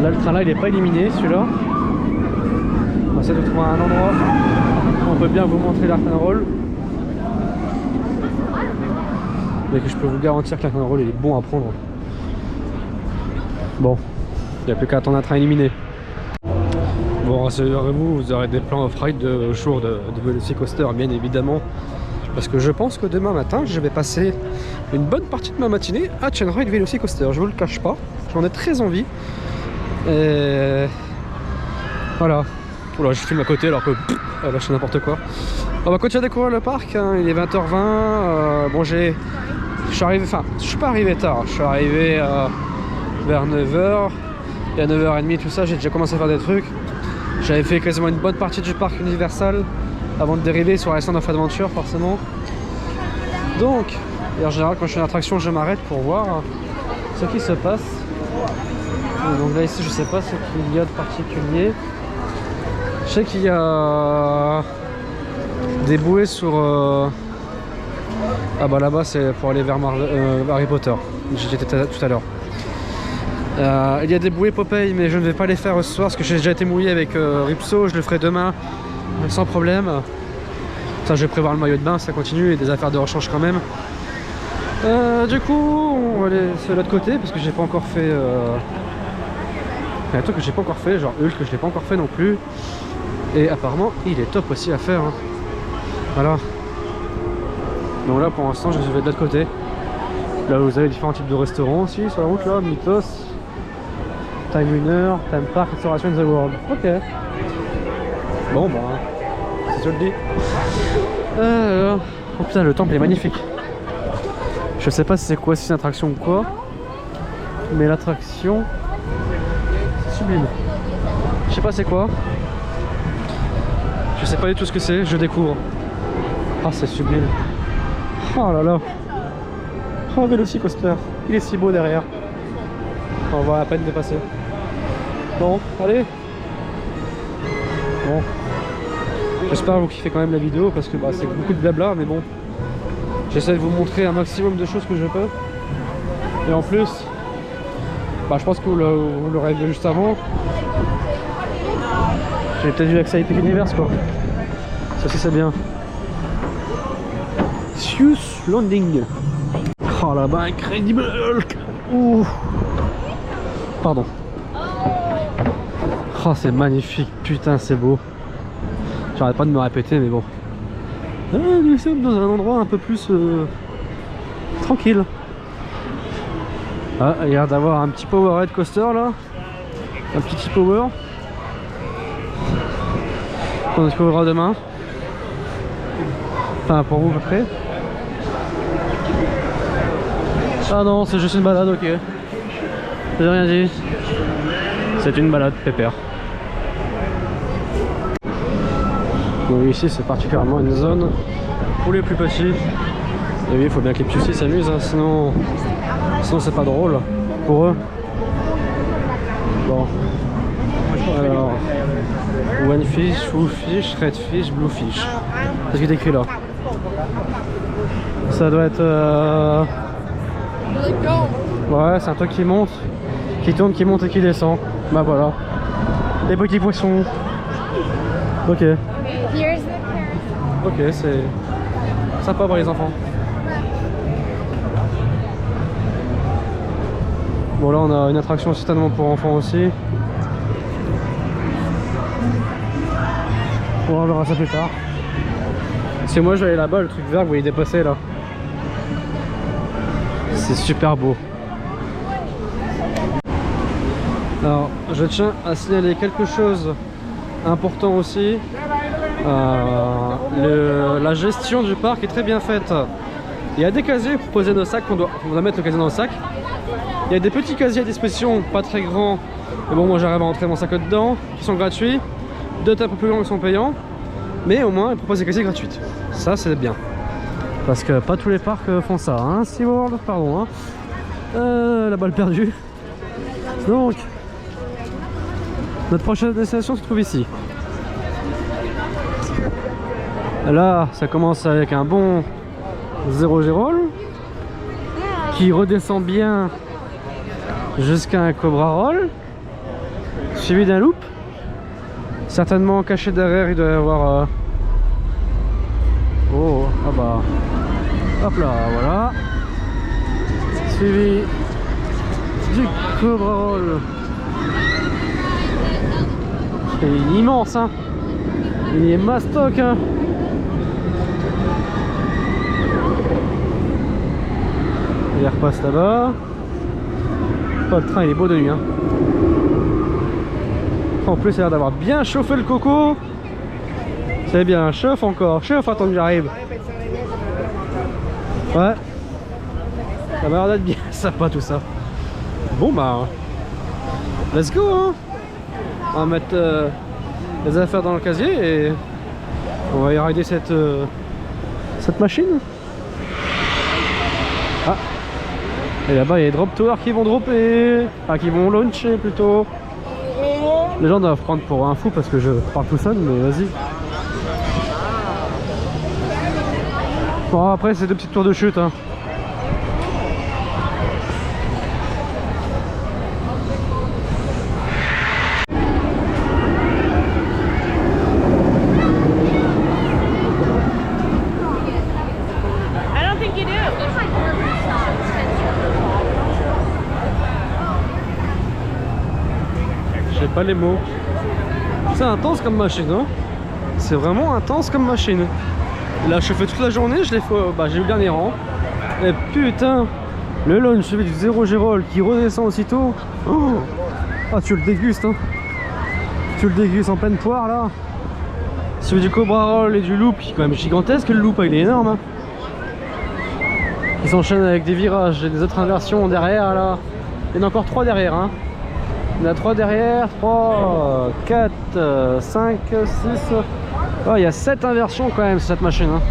A: Là le train là il n'est pas éliminé celui-là. On va essayer de trouver un endroit où on peut bien vous montrer l'airtime roll. Mais que je peux vous garantir que l'airtime roll il est bon à prendre. Bon, il n'y a plus qu'à attendre un train éliminé. Bon, rassurez-vous, vous aurez des plans off-ride de jour de Velocicoaster bien évidemment. Parce que je pense que demain matin, je vais passer une bonne partie de ma matinée à Chainride Velocicoaster. Je vous le cache pas, j'en ai très envie. Et voilà. Oula, je filme à côté alors que là je fais n'importe quoi. On va continuer à découvrir le parc. Hein. Il est 20 h 20. Bon, je suis arrivé. Enfin, je suis pas arrivé tard. Je suis arrivé vers 9 h. Et à 9 h 30, tout ça, j'ai déjà commencé à faire des trucs. J'avais fait quasiment une bonne partie du parc Universal avant de dériver sur la Land of Adventure, forcément. Donc, et en général, quand je suis en attraction, je m'arrête pour voir ce qui se passe. Et donc là, ici, je sais pas ce qu'il y a de particulier. Je sais qu'il y a des bouées sur... Ah bah là-bas, c'est pour aller vers Harry Potter. J'y étais tout à l'heure. Il y a des bouées Popeye, mais je ne vais pas les faire ce soir parce que j'ai déjà été mouillé avec Ripso. Je le ferai demain sans problème. Ça, je vais prévoir le maillot de bain, ça continue, et des affaires de rechange quand même. Du coup, on va aller de l'autre côté parce que j'ai pas encore fait. Il y a un truc que j'ai pas encore fait, genre Hulk que je l'ai pas encore fait non plus. Et apparemment, il est top aussi à faire. Hein. Voilà. Donc là, pour l'instant, je vais de l'autre côté. Là, vous avez différents types de restaurants aussi sur la route là, Mythos, Time Winner, Time Park, Exploration in the World. Ok. Bon, bah, c'est joli. Oh putain, le temple est magnifique. Je sais pas si c'est quoi, si c'est une attraction ou quoi, mais l'attraction, c'est sublime. Je sais pas c'est quoi. Je sais pas du tout ce que c'est, je découvre. Ah, c'est sublime. Oh là là. Oh, Velocicoaster, il est si beau derrière. On va à peine dépasser. Bon, allez. Bon. J'espère que vous kiffez quand même la vidéo parce que bah, c'est beaucoup de blabla, mais bon. J'essaie de vous montrer un maximum de choses que je peux. Et en plus, bah, je pense que vous l'aurez vu juste avant. J'ai peut-être vu accès à Epic Universe quoi. Ça aussi c'est bien. Zeus Landing. Oh là-bas, incredible. Ouh. Pardon. Oh c'est magnifique, putain c'est beau. J'arrête pas de me répéter mais bon. Ah, nous sommes dans un endroit un peu plus tranquille. Ah, il y a l'air d'avoir un petit Powerhead coaster là. Un petit power. On découvrira demain. Enfin pour vous à peu près. Ah non, c'est juste une balade, ok. J'ai rien dit. C'est une balade pépère. Donc ici c'est particulièrement une zone pour les plus petits. Et oui, il faut bien que les petits aussi s'amusent, hein, sinon c'est pas drôle pour eux. Bon. Alors, one fish, full fish, red fish, blue fish. C'est ce qui est écrit là. Ça doit être... Ouais, c'est un truc qui monte, qui tourne, qui monte et qui descend. Bah voilà. Les petits poissons. Ok. Ok, c'est sympa pour les enfants. Bon là on a une attraction certainement pour enfants aussi. On verra ça plus tard. Parce que moi je vais aller là-bas, le truc vert que vous voyez dépasser là. C'est super beau. Alors je tiens à signaler quelque chose important aussi. La gestion du parc est très bien faite. Il y a des casiers pour poser nos sacs, on doit mettre le casier dans le sac. Il y a des petits casiers à disposition, pas très grands. Mais bon, moi j'arrive à rentrer mon sac dedans, qui sont gratuits. D'autres un peu plus grands qui sont payants. Mais au moins ils proposent des casiers gratuits. Ça c'est bien. Parce que pas tous les parcs font ça, hein. SeaWorld, pardon. Hein. La balle perdue. Donc, notre prochaine destination se trouve ici. Là, ça commence avec un bon 0 G-roll qui redescend bien jusqu'à un Cobra Roll, suivi d'un loop. Certainement caché derrière, il doit y avoir... Oh, ah bah... Hop là, voilà. Suivi du Cobra Roll. C'est immense, hein. Il est mastoc, hein. Il repasse là-bas. Oh, le train il est beau de nuit, hein. En plus il a l'air d'avoir bien chauffé le coco. C'est bien, chauffe encore, chauffe, attends que j'arrive. Ouais. Ça m'a l'air d'être bien sympa tout ça. Bon bah let's go, hein. On va mettre les affaires dans le casier et on va y rider cette machine. Ah. Et là-bas il y a des drop towers qui vont dropper. Enfin qui vont launcher plutôt. Les gens doivent prendre pour un fou parce que je parle tout seul, mais vas-y. Bon après c'est deux petites tours de chute, hein. J'ai pas les mots. C'est intense comme machine, hein. C'est vraiment intense comme machine. Là je fais toute la journée, je l'ai fait, bah, j'ai eu le dernier rang. Et putain, le launch suivi du 0 G-roll qui redescend aussitôt. Oh. Ah tu le dégustes, hein. Tu le dégustes en pleine poire là. Suivi du Cobra Roll et du loop qui est quand même gigantesque, le loop il est énorme, hein. Il s'enchaîne avec des virages et des autres inversions derrière là. Il y en a encore 3 derrière, hein. Il y en a 3 derrière, 3, 4, 5, 6. Oh, il y a 7 inversions quand même sur cette machine, hein.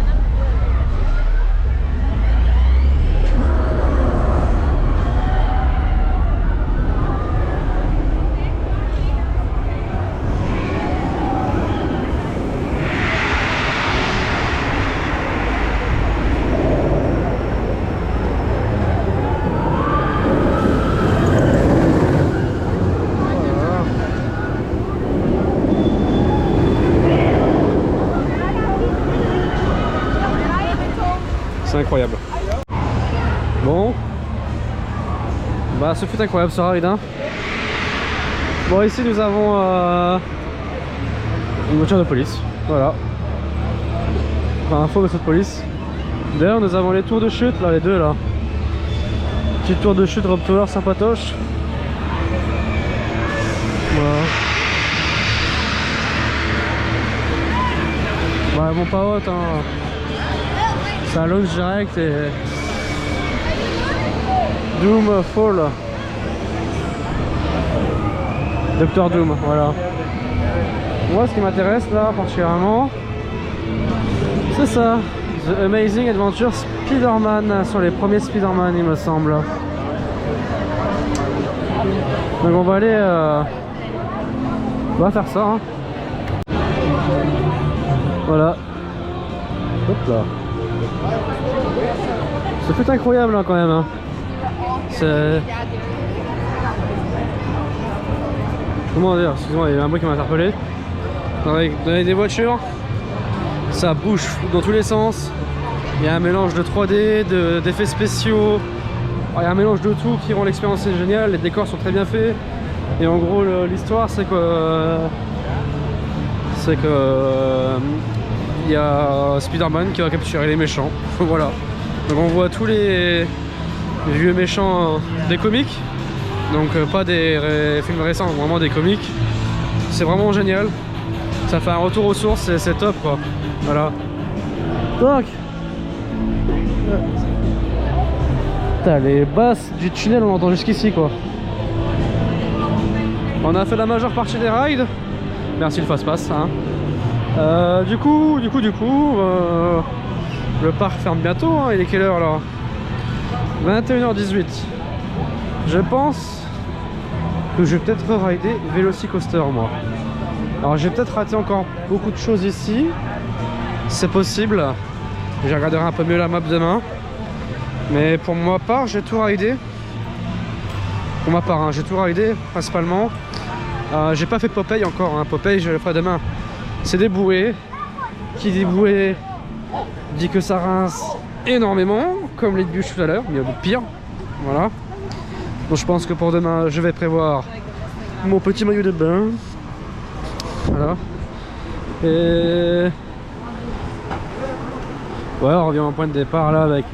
A: incroyable. Bon. Bah ce fut incroyable ce ride hein. Bon ici nous avons une voiture de police. Voilà. Enfin un faux vaisseau de police. D'ailleurs nous avons les tours de chute là, les deux là. Petit tour de chute, drop tower, sympatoche. Voilà. Ouais, bon pas haute hein. Ça launch direct et Doom Fall. Dr Doom, voilà. Moi ce qui m'intéresse là particulièrement, c'est ça. The Amazing Adventure Spider-Man, sur les premiers Spider-Man il me semble. Donc on va aller on va faire ça hein. Voilà. Hop là. Ça fait incroyable hein, quand même hein. C'est... Comment dire, excuse-moi, il y a un bruit qui m'a interpellé. Dans des voitures, ça bouge dans tous les sens. Il y a un mélange de 3D, d'effets spéciaux. Il y a un mélange de tout qui rend l'expérience géniale. Les décors sont très bien faits. Et en gros, l'histoire, c'est que... il y a Spider-Man qui va capturer les méchants. Voilà. Donc on voit tous les vieux méchants des comics. Donc pas des films récents, vraiment des comics. C'est vraiment génial. Ça fait un retour aux sources, c'est top quoi. Voilà. Donc putain, les basses du tunnel on entend jusqu'ici quoi. On a fait la majeure partie des rides. Merci le fast-pass hein. Du coup, le parc ferme bientôt hein. Il est quelle heure là? 21h18. Je pense que je vais peut-être rider Velocicoaster moi. Alors j'ai peut-être raté encore beaucoup de choses ici. C'est possible. Je regarderai un peu mieux la map demain. Mais pour ma part j'ai tout ridé. Pour ma part hein, j'ai tout ridé principalement. J'ai pas fait Popeye encore hein. Popeye je le ferai demain. C'est des bouées. Qui dit bouée dit que ça rince énormément. Comme les bûches tout à l'heure. Mais il y a pire. Voilà. Donc je pense que pour demain je vais prévoir mon petit maillot de bain. Voilà. Et ouais, on revient au point de départ là avec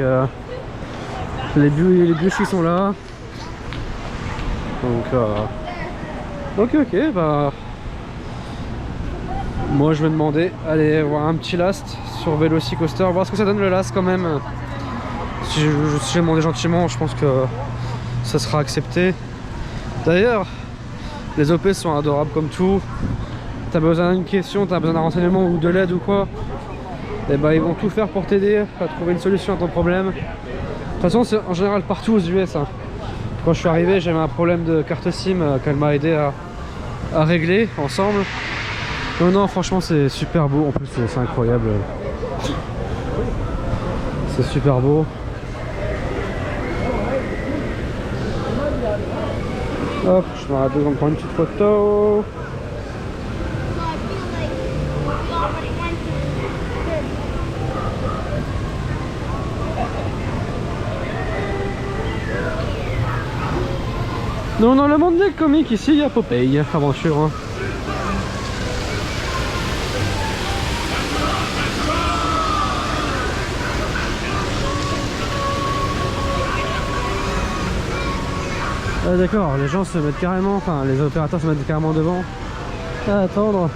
A: les bûches qui sont là. Donc ok bah moi je vais demander aller voir un petit last sur Velocicoaster, voir ce que ça donne le last quand même. Si j'ai demandé gentiment, je pense que ça sera accepté. D'ailleurs, les OP sont adorables comme tout. T'as besoin d'une question, t'as besoin d'un renseignement ou de l'aide ou quoi, et bah ils vont tout faire pour t'aider à trouver une solution à ton problème. De toute façon, c'est en général partout aux US. Hein. Quand je suis arrivé, j'avais un problème de carte SIM qu'elle m'a aidé à régler ensemble. Non, franchement, c'est super beau. En plus, c'est incroyable. C'est super beau. Hop, je m'arrête 2 secondes pour une petite photo. Non, dans le monde des comics, ici, il y a Popeye, aventure. Hein. Ah, d'accord, les gens se mettent carrément, enfin les opérateurs se mettent carrément devant à attendre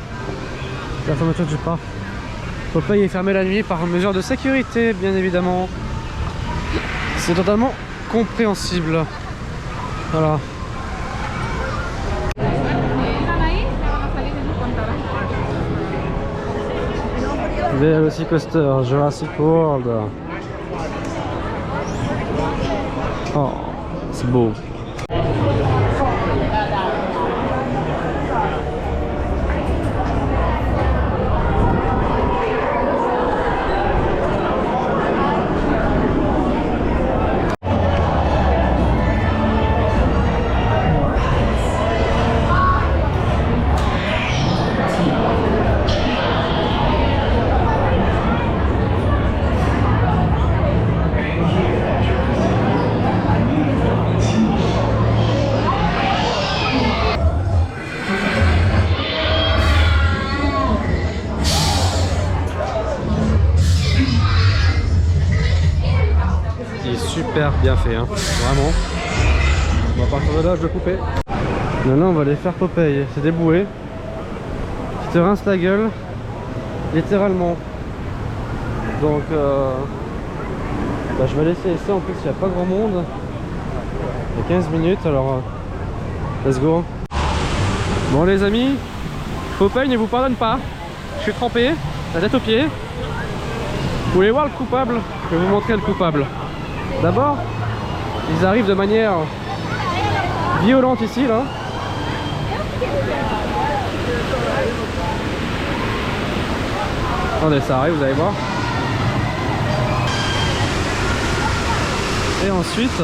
A: la fermeture du parc. Popeye est fermé la nuit par mesure de sécurité, bien évidemment. C'est totalement compréhensible. Voilà. Velocicoaster, Jurassic World. Oh, c'est beau. bien fait, hein. Vraiment. Bon, à partir de là, je vais couper. Maintenant, on va aller faire Popeye. C'est des bouées qui te rincent la gueule, littéralement. Donc, bah, je vais laisser ça. En plus, il n'y a pas grand monde. Il y a 15 minutes, alors let's go. Bon, les amis, Popeye ne vous pardonne pas. Je suis trempé, la tête aux pieds. Vous voulez voir le coupable? Je vais vous montrer le coupable. D'abord, ils arrivent de manière violente ici, là. Attendez, ça arrive, vous allez voir. Et ensuite,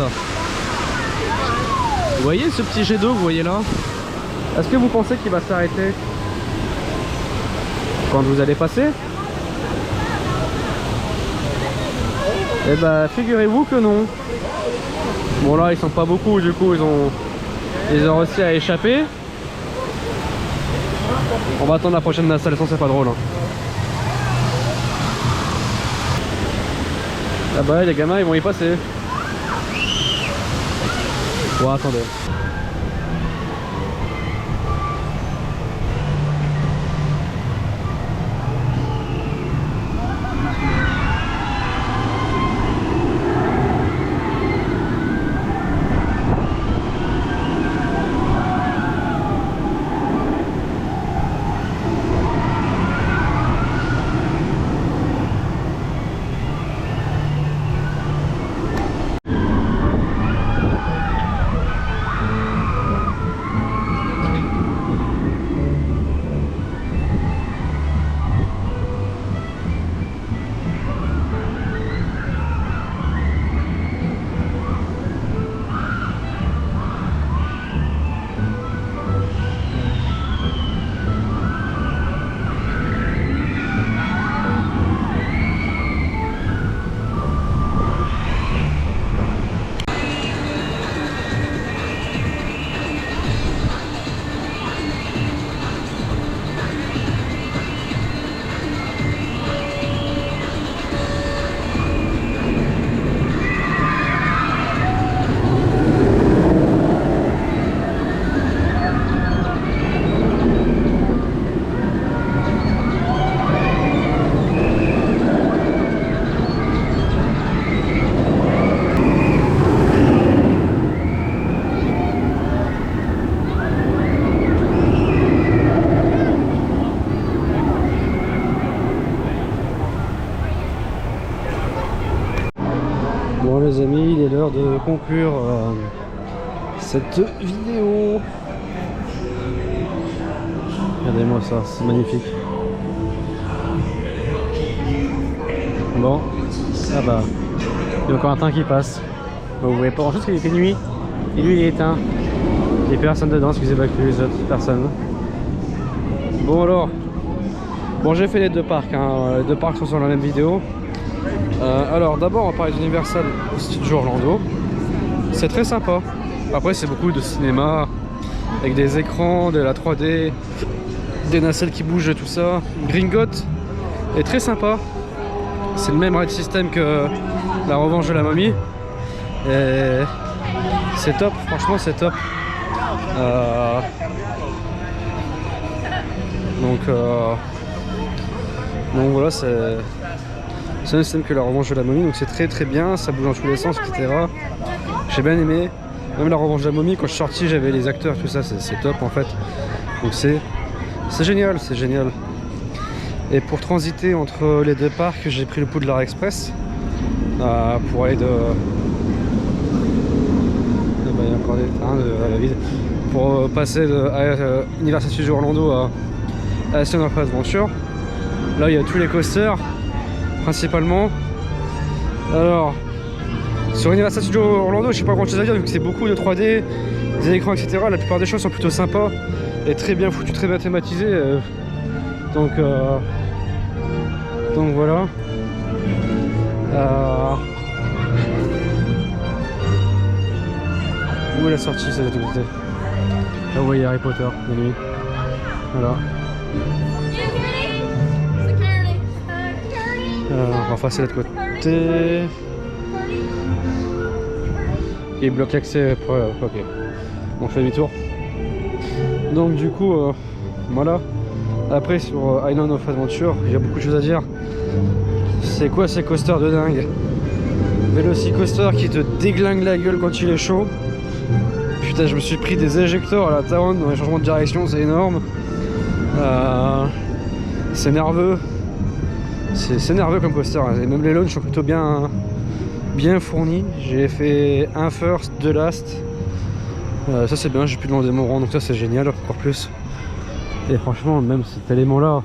A: vous voyez ce petit jet d'eau, vous voyez là? Est-ce que vous pensez qu'il va s'arrêter quand vous allez passer? Eh bah, figurez-vous que non. Bon, là, ils sont pas beaucoup, du coup, ils ont réussi à échapper. On va attendre la prochaine installation, c'est pas drôle. Hein. Ah bah, les gamins, ils vont y passer. Bon, attendez. Bon les amis, il est l'heure de conclure cette vidéo. Regardez-moi ça, c'est magnifique. Bon, ah bah, il y a encore un train qui passe. Bon, vous voyez pas grand chose, qu'il fait nuit. Et lui il est éteint. Il n'y a personne dedans, excusez-moi que les autres personnes. Bon alors, bon j'ai fait les deux parcs, hein. Les deux parcs sont sur la même vidéo. Alors d'abord on va parler d'Universal Studios Orlando. C'est très sympa. Après c'est beaucoup de cinéma avec des écrans, de la 3D, des nacelles qui bougent, tout ça. Gringotts est très sympa. C'est le même ride system que la Revanche de la Momie. Et c'est top, franchement c'est top. Donc voilà, c'est le même système que la Revanche de la Momie, donc c'est très très bien, ça bouge dans tous les sens, etc. J'ai bien aimé, même la Revanche de la Momie, quand je suis sorti j'avais les acteurs, tout ça, c'est top en fait. Donc c'est génial, c'est génial. Et pour transiter entre les deux parcs, j'ai pris le Poudlard Express pour aller il y a encore des trains à la vide. Pour passer de Universal Studios Orlando à Aston Adventure. Là il y a tous les coasters principalement. Alors sur Universal Studios Orlando, je sais pas grand chose à dire vu que c'est beaucoup de 3D, des écrans, etc. La plupart des choses sont plutôt sympas et très bien foutues, très bien thématisées. Donc voilà. Où est la sortie, c'est de l'autre côté. Là vous voyez Harry Potter de nuit. Voilà. On va passer de l'autre côté. Il bloque l'accès pour... ok. On fait demi-tour. Donc du coup, voilà. Après sur Island of Adventure, il y a beaucoup de choses à dire. C'est quoi ces coasters de dingue? Velocicoaster qui te déglingue la gueule quand il est chaud. Putain, je me suis pris des éjecteurs à la Town dans les changements de direction, c'est énorme. C'est nerveux. C'est nerveux comme coaster. Et même les launches sont plutôt bien fournis. J'ai fait un first, 2 last. Ça c'est bien, j'ai pu demander mon rang, donc ça c'est génial, encore plus. Et franchement, même cet élément là,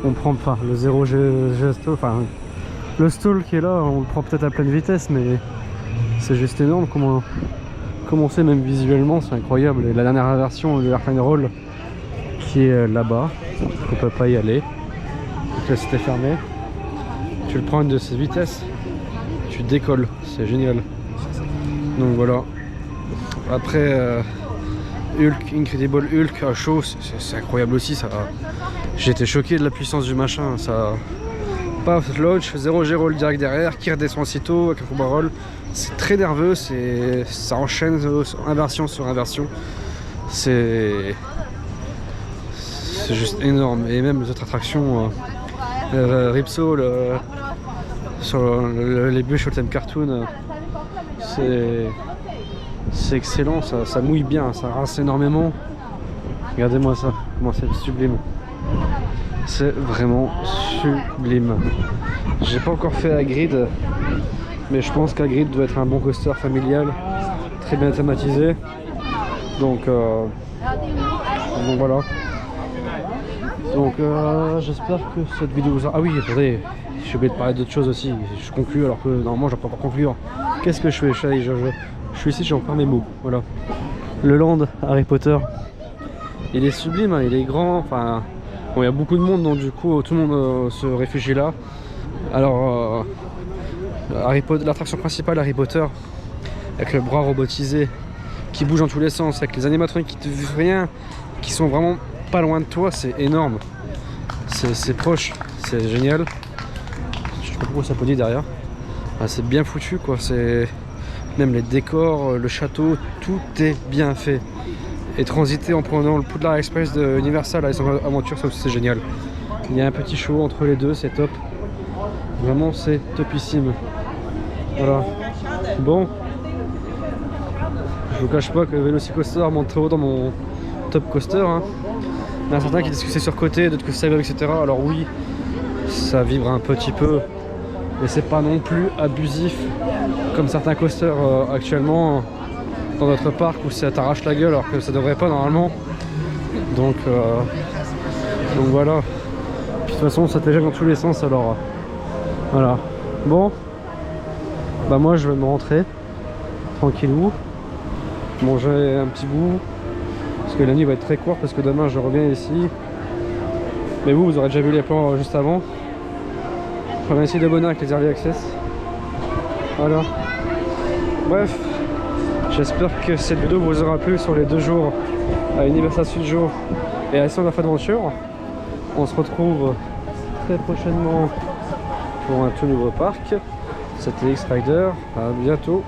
A: on prend enfin le 0 gesto, enfin le stall qui est là, on le prend peut-être à pleine vitesse, mais c'est juste énorme comment c'est, même visuellement, c'est incroyable. Et la dernière version, le Airplane Roll, qui est là-bas, on peut pas y aller. Donc là c'était fermé. Tu le prends une de ces vitesses, tu décolles, c'est génial. Donc voilà. Après Hulk, Incredible Hulk à chaud, c'est incroyable aussi. J'étais choqué de la puissance du machin. Ça, paf, launch, 0G roll direct derrière, qui redescend aussitôt avec un combat roll. C'est très nerveux, ça enchaîne inversion sur inversion. C'est juste énorme. Et même les autres attractions, Ripsaw, sur les bûches sur le thème cartoon, c'est excellent, ça mouille bien, ça rince énormément. Regardez-moi ça, comment c'est sublime. C'est vraiment sublime. J'ai pas encore fait Hagrid, mais je pense qu'Hagrid doit être un bon coaster familial, très bien thématisé. Donc voilà. Donc j'espère que cette vidéo vous a... Ah oui, attendez, j'ai oublié de parler d'autre chose aussi. Je conclue alors que normalement je ne peux pas conclure. Qu'est-ce que je fais? Je suis ici, j'en perds mes mots. Voilà. Le land Harry Potter. Il est sublime, hein, il est grand. Enfin, bon, il y a beaucoup de monde, donc du coup tout le monde se réfugie là. Alors l'attraction principale Harry Potter, avec le bras robotisé qui bouge dans tous les sens, avec les animatroniques qui te vivent rien, qui sont vraiment pas loin de toi, c'est énorme. C'est proche, c'est génial. Je sais pas pourquoi ça peut dire derrière. Ah, c'est bien foutu quoi, c'est même les décors, le château, tout est bien fait. Et transiter en prenant le Poudlard Express de Universal à Island of Adventure, ça aussi c'est génial. Il y a un petit show entre les deux, c'est top. Vraiment c'est topissime. Voilà. Bon. Je vous cache pas que Velocicoaster monte très haut dans mon top coaster. Hein. Il y en a certains qui disent que c'est surcoté, d'autres que ça vibre, etc. Alors oui, ça vibre un petit peu, mais c'est pas non plus abusif comme certains coasters actuellement dans notre parc où ça t'arrache la gueule alors que ça devrait pas normalement. Donc voilà. Puis de toute façon ça t'éjecte dans tous les sens alors voilà. Bon, bah moi je vais me rentrer tranquillou, manger un petit bout. Parce que la nuit va être très courte parce que demain je reviens ici. Mais vous aurez déjà vu les plans juste avant. On va essayer de bonheur avec les early access. Voilà. Bref, j'espère que cette vidéo vous aura plu sur les 2 jours à Universal Studios et à Island of Adventure. On se retrouve très prochainement pour un tout nouveau parc. C'était X-Rider. À bientôt.